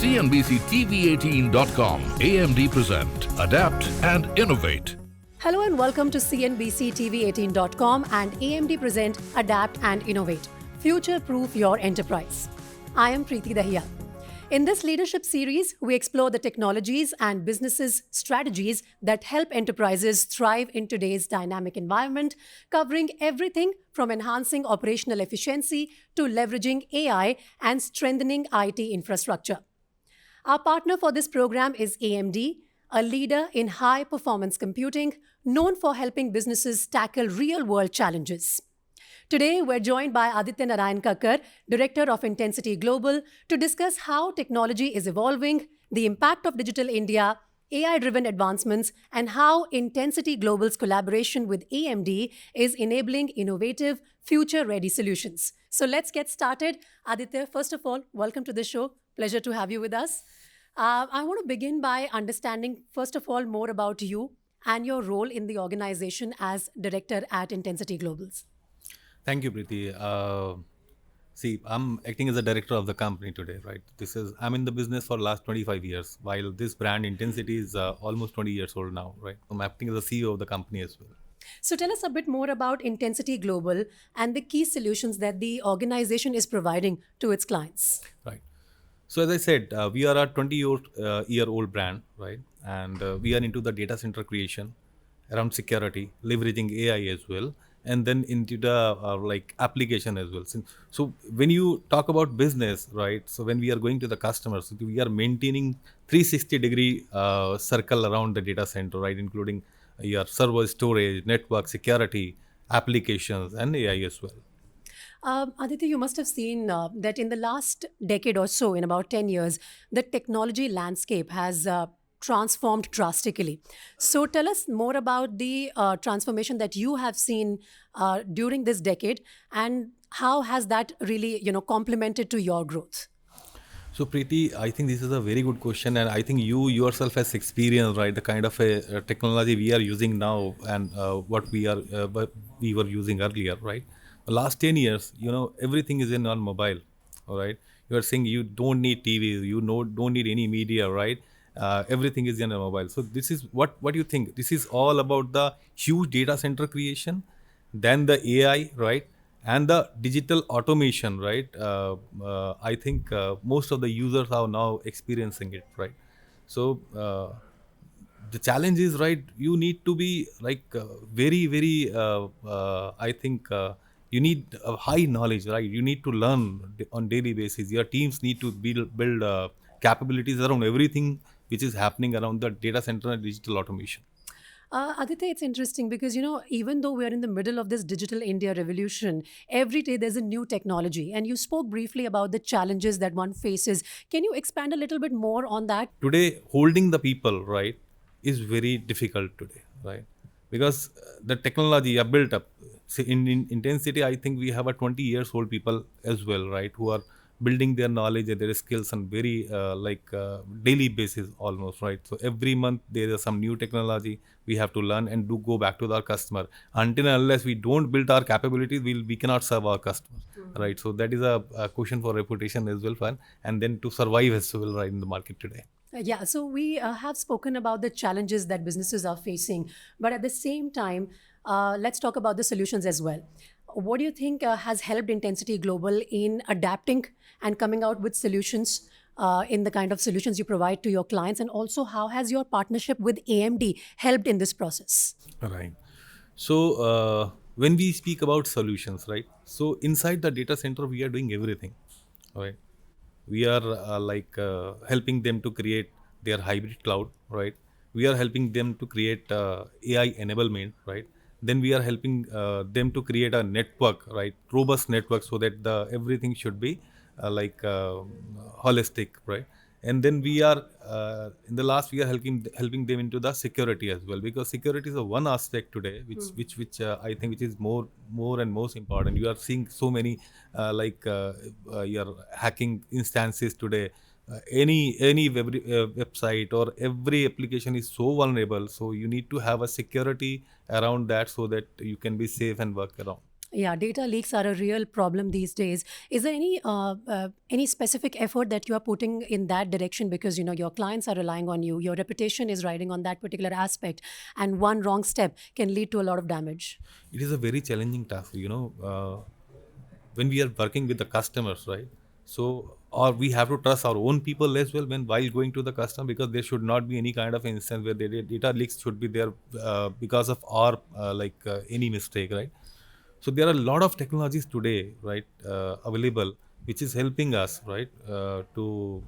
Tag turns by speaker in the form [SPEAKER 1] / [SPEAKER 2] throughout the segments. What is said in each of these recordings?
[SPEAKER 1] CNBC-TV18.com. AMD Present Adapt and Innovate.
[SPEAKER 2] Hello and welcome to CNBC-TV18.com and AMD Present Adapt and Innovate. Future-proof your enterprise. I am Preeti Dahiya. In this leadership series, we explore the technologies and businesses' strategies that help enterprises thrive in today's dynamic environment, covering everything from enhancing operational efficiency to leveraging AI and strengthening IT infrastructure. Our partner for this program is AMD, a leader in high-performance computing, known for helping businesses tackle real-world challenges. Today, we're joined by Aditya Narain Kakkar, Director of Intensity Global, to discuss how technology is evolving, the impact of Digital India, AI-driven advancements, and how Intensity Global's collaboration with AMD is enabling innovative, future-ready solutions. So let's get started. Aditya, first of all, welcome to the show. Pleasure to have you with us. I want to begin by understanding, first of all, more about you and your role in the organization as Director at Intensity Globals.
[SPEAKER 3] Thank you, Preeti. See, I'm acting as a director of the company today, right? I'm in the business for the last 25 years, while this brand Intensity is almost 20 years old now, right? I'm acting as the CEO of the company as well.
[SPEAKER 2] So tell us a bit more about Intensity Global and the key solutions that the organization is providing to its clients.
[SPEAKER 3] Right. So as I said, we are a 20-year-old brand, right? And we are into the data center creation, around security, leveraging AI as well, and then into the application as well. So when you talk about business, right? So when we are going to the customers, we are maintaining 360-degree circle around the data center, right? Including your server storage, network security, applications, and AI as well.
[SPEAKER 2] Aditya, you must have seen that in the last decade or so, in about 10 years, the technology landscape has transformed drastically. So tell us more about the transformation that you have seen during this decade, and how has that really, complemented to your growth?
[SPEAKER 3] So Preeti, I think this is a very good question, and I think you yourself has experienced, right, the kind of a technology we are using now and what we were using earlier, right? The last 10 years, everything is on mobile, all right? You are saying you don't need TV, don't need any media, right? Everything is in a mobile. So this is what do you think? This is all about the huge data center creation, then the AI, right? And the digital automation, right? I think most of the users are now experiencing it, right? So the challenge is, right, you need to be very, I think you need a high knowledge, right? You need to learn on daily basis. Your teams need to build capabilities around everything which is happening around the data center and digital automation.
[SPEAKER 2] Aditya, it's interesting because, even though we're in the middle of this digital India revolution, every day there's a new technology. And you spoke briefly about the challenges that one faces. Can you expand a little bit more on that?
[SPEAKER 3] Today, holding the people, right, is very difficult today, right? Because the technology are built up. See, in Intensity, I think we have a 20 years old people as well, right, who are building their knowledge and their skills on very daily basis almost, right? So every month there is some new technology we have to learn and do go back to our customer. Until and unless we don't build our capabilities, we cannot serve our customers, right? So that is a question for reputation as well, and then to survive as well, right, in the market today.
[SPEAKER 2] Yeah, so we have spoken about the challenges that businesses are facing, but at the same time, let's talk about the solutions as well. What do you think has helped Intensity Global in adapting and coming out with solutions in the kind of solutions you provide to your clients? And also, how has your partnership with AMD helped in this process?
[SPEAKER 3] Right. So when we speak about solutions, right? So inside the data center, we are doing everything, right? We are helping them to create their hybrid cloud, right? We are helping them to create AI enablement, right? Then we are helping them to create a network, right? Robust network, so that everything should be holistic, right? And then we are in the last we are helping them into the security as well, because security is a one aspect today which I think which is more and most important. You are seeing so many your hacking instances today. Any website or every application is so vulnerable, so you need to have a security around that so that you can be safe and work around.
[SPEAKER 2] Yeah, data leaks are a real problem these days. Is there any specific effort that you are putting in that direction? Because your clients are relying on you, your reputation is riding on that particular aspect, and one wrong step can lead to a lot of damage.
[SPEAKER 3] It is a very challenging task, when we are working with the customers, right? So, or we have to trust our own people as well when while going to the customer, because there should not be any kind of instance where the data leaks should be there because of our any mistake, right? So there are a lot of technologies today, right, available, which is helping us, right, to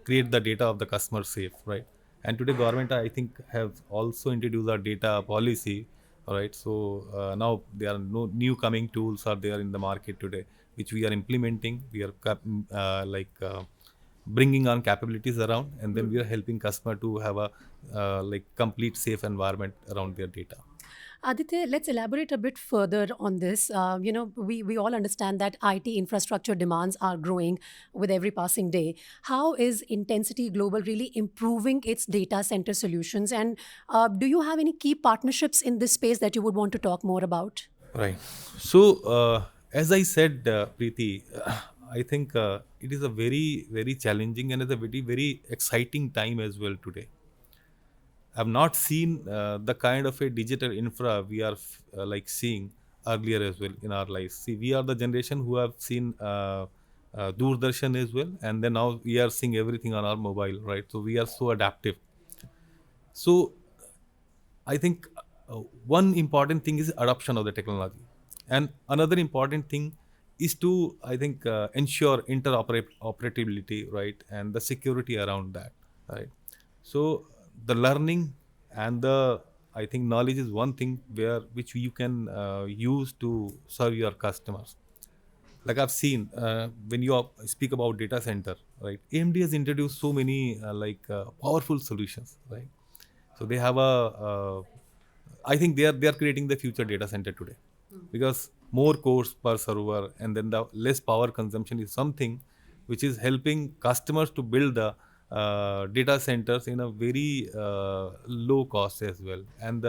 [SPEAKER 3] create the data of the customer safe, right. And today, government, I think, have also introduced a data policy, right. So now there are no new coming tools are there in the market today, which we are implementing. We are bringing on capabilities around, and then we are helping customer to have a complete safe environment around their data.
[SPEAKER 2] Aditya, let's elaborate a bit further on this. We all understand that IT infrastructure demands are growing with every passing day. How is Intensity Global really improving its data center solutions? And do you have any key partnerships in this space that you would want to talk more about?
[SPEAKER 3] Right. So, as I said, Preeti, I think it is a very, very challenging and it's a very, very exciting time as well today. I've not seen the kind of a digital infra we are seeing earlier as well in our lives. See, we are the generation who have seen Doordarshan as well, and then now we are seeing everything on our mobile, right? So we are so adaptive. So I think one important thing is adoption of the technology, and another important thing is to I think ensure interoperability, right, and the security around that, right. So the learning and the I think knowledge is one thing which you can use to serve your customers. Like I've seen when you speak about data center, right? AMD has introduced so many powerful solutions, right? So they have I think they are creating the future data center today, because more cores per server and then the less power consumption is something which is helping customers to build the data centers in a very low cost as well. And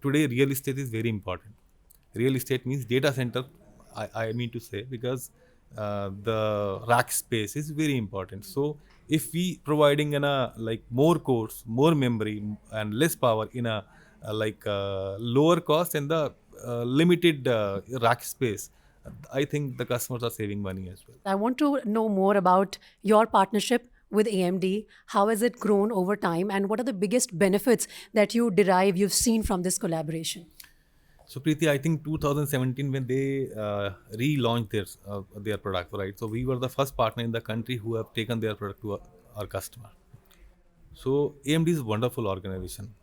[SPEAKER 3] today real estate is very important. Real estate means data center. I mean to say, because the rack space is very important. So if we providing in a more cores, more memory and less power in a lower cost and the limited rack space, I think the customers are saving money as well.
[SPEAKER 2] I want to know more about your partnership with AMD. How has it grown over time, and what are the biggest benefits that you've seen from this collaboration?
[SPEAKER 3] So Preeti, I think 2017 when they relaunched their product, right? So we were the first partner in the country who have taken their product to our customer. So AMD is a wonderful organization,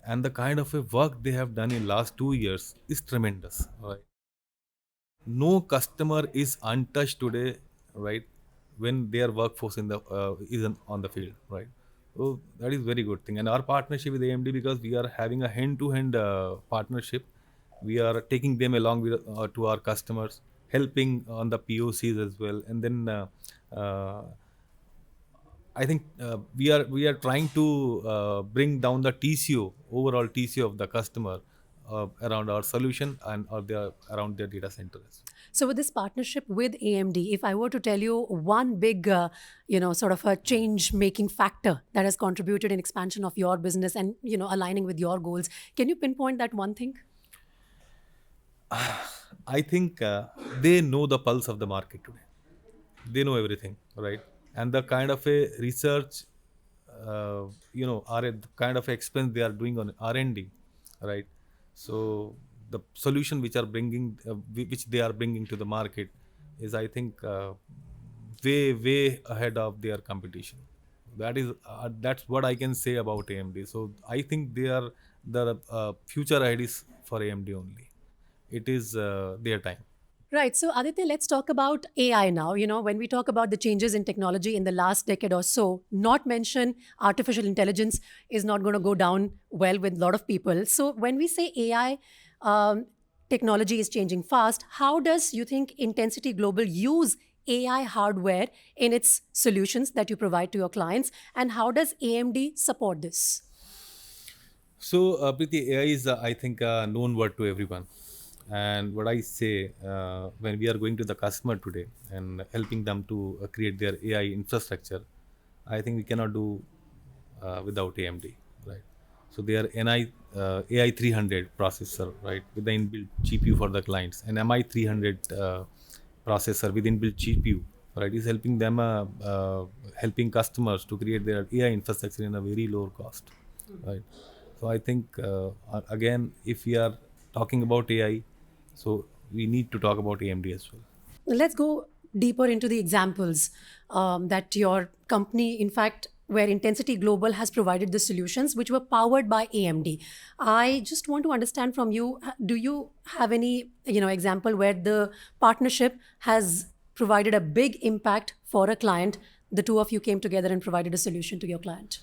[SPEAKER 3] and the kind of a work they have done in last 2 years is tremendous, right? No customer is untouched today, right? When their workforce is on the field, right? So that is very good thing. And our partnership with AMD, because we are having a hand-to-hand partnership, we are taking them along with to our customers, helping on the POCs as well, and then uh, I think we are trying to bring down the TCO, overall TCO of the customer around our solution and around their data centers.
[SPEAKER 2] So, with this partnership with AMD, if I were to tell you one big, sort of a change-making factor that has contributed in expansion of your business and aligning with your goals, can you pinpoint that one thing?
[SPEAKER 3] I think they know the pulse of the market today. They know everything, right? And the kind of a research, the kind of expense they are doing on R&D, right? So the solution which they are bringing to the market is, I think, way ahead of their competition. That's what I can say about AMD. So I think the future ahead is for AMD only. It is their time.
[SPEAKER 2] Right. So, Aditya, let's talk about AI now. When we talk about the changes in technology in the last decade or so, not mention artificial intelligence is not going to go down well with a lot of people. So, when we say AI, technology is changing fast, how does you think Intensity Global use AI hardware in its solutions that you provide to your clients? And how does AMD support this?
[SPEAKER 3] So, Preeti, AI is, I think, a known word to everyone. And what I say, when we are going to the customer today and helping them to create their AI infrastructure, I think we cannot do without AMD, right? So their AI 300 processor, right, with the inbuilt GPU for the clients, and MI 300 processor with inbuilt GPU, right, is helping them helping customers to create their AI infrastructure in a very low cost, right? So I think again, if we are talking about AI, so we need to talk about AMD as well.
[SPEAKER 2] Let's go deeper into the examples that your company, in fact, where Intensity Global has provided the solutions which were powered by AMD. I just want to understand from you, do you have any example where the partnership has provided a big impact for a client? The two of you came together and provided a solution to your client.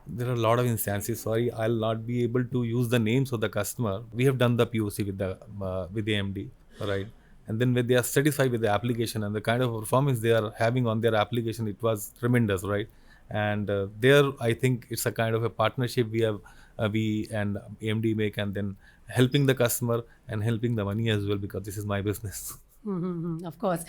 [SPEAKER 3] There are a lot of instances. Sorry, I'll not be able to use the names of the customer. We have done the POC with AMD, right? And then when they are satisfied with the application and the kind of performance they are having on their application, it was tremendous, right? And there, I think it's a kind of a partnership we and AMD make, and then helping the customer and helping the money as well, because this is my business.
[SPEAKER 2] Of course.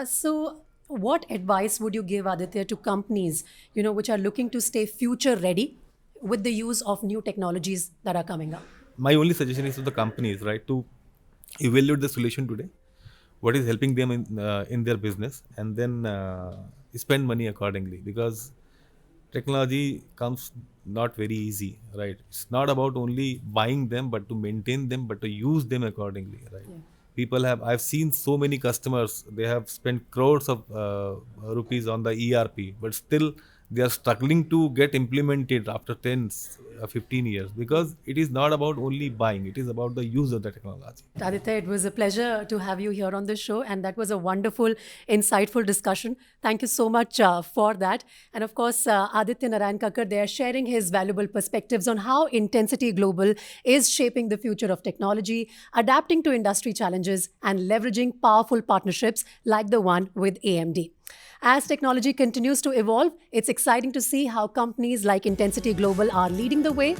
[SPEAKER 2] So what advice would you give, Aditya, to companies, which are looking to stay future ready with the use of new technologies that are coming up?
[SPEAKER 3] My only suggestion is to the companies, right, to evaluate the solution today, what is helping them in their business, and then spend money accordingly, because technology comes not very easy, right? It's not about only buying them, but to maintain them, but to use them accordingly, right? Yeah. I've seen so many customers, they have spent crores of rupees on the ERP, but still they are struggling to get implemented after 10, 15 years, because it is not about only buying, it is about the use of the technology.
[SPEAKER 2] Aditya, it was a pleasure to have you here on the show, and that was a wonderful, insightful discussion. Thank you so much for that. And of course, Aditya Narain Kakkar, they are sharing his valuable perspectives on how Intensity Global is shaping the future of technology, adapting to industry challenges, and leveraging powerful partnerships like the one with AMD. As technology continues to evolve, it's exciting to see how companies like Intensity Global are leading the way.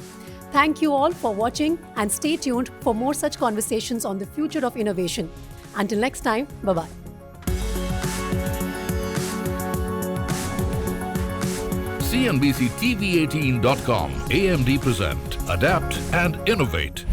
[SPEAKER 2] Thank you all for watching, and stay tuned for more such conversations on the future of innovation. Until next time, bye-bye.
[SPEAKER 1] CNBC-TV18.com, AMD Present, Adapt and Innovate.